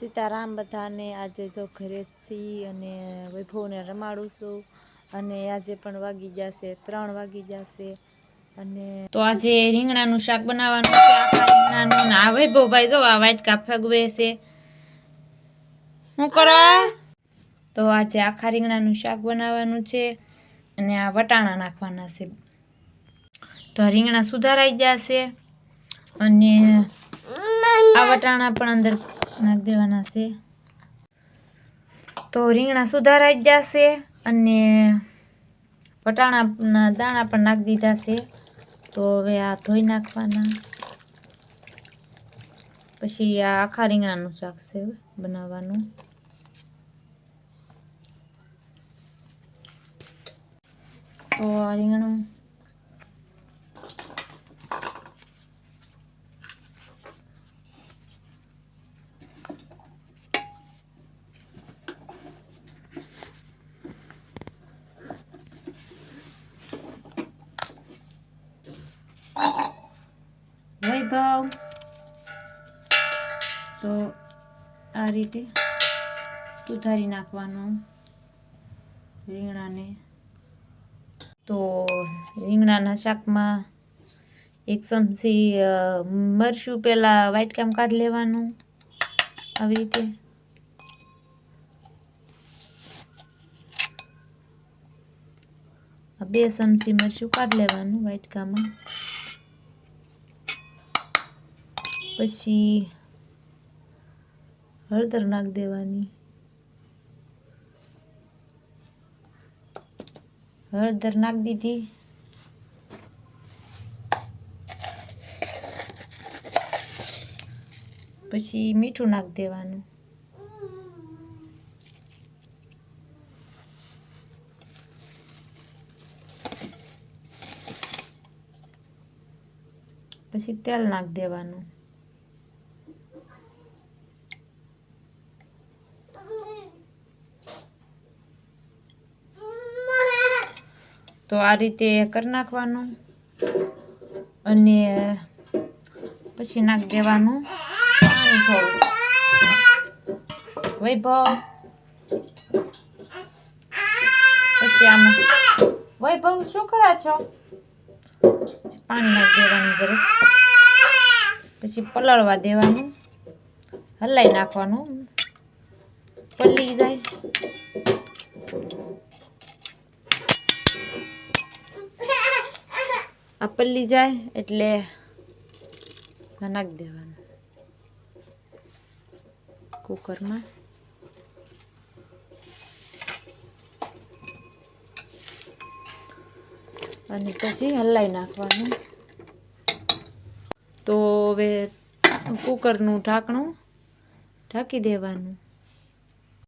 सीताराम बधाने आजे जो घरे छी अने वैभवने रमाडું છું અને આજે પણ વાગી જશે 3 વાગી જશે અને તો આજે રીંગણાનું શાક બનાવવાનું છે આખા રીંગણાનું ને આ વૈભવભાઈ જો આ વાટકા ફગવે છે હું કરવા તો આજે આખા રીંગણાનું શાક બનાવવાનું છે અને આ વટાણા નાખવાના છે તો રીંગણા સુધારાઈ જશે અને આ વટાણા પણ અંદર નાખ દેવાના છે તો રીંગણા સુધારાઈ જશે અને વટાણાના દાણા પણ નાખી દીધા છે તો હવે આ ધોઈ નાખવાના પછી આ આખા રીંગણાનું શાક છે બનાવવાનું તો આ રીંગણું વૈભવ તો આ રીતે સુધારી નાખવાનું રીંગણાને તો રીંગણાના શાકમાં 1 ચમચી મરચું પહેલા વાટકામાં કાઢી લેવાનું આવી રીતે 2 ચમચી મરચું કાઢી લેવાનું વાટકામાં પછી હળદર નાખી દેવાની હળદર નાખી દીધી પછી મીઠું નાખી દેવાનું પછી તેલ નાખી દેવાનું તો આ રીતે કરી નાખવાનું અને પછી નાખી દેવાનું પાણી થોડું વૈભવ પછી આમાં વૈભવ શું કરો છો પાણી નાખી દેવાનું જરાક પછી પલળવા દેવાનું હલાઈ નાખવાનું પલળી જાય આ પલ્લી જાય એટલે નાખી દેવાનું કુકરમાં અને પછી હલાઈ નાખવાનું તો હવે કુકરનું ઢાંકણું ઢાંકી દેવાનું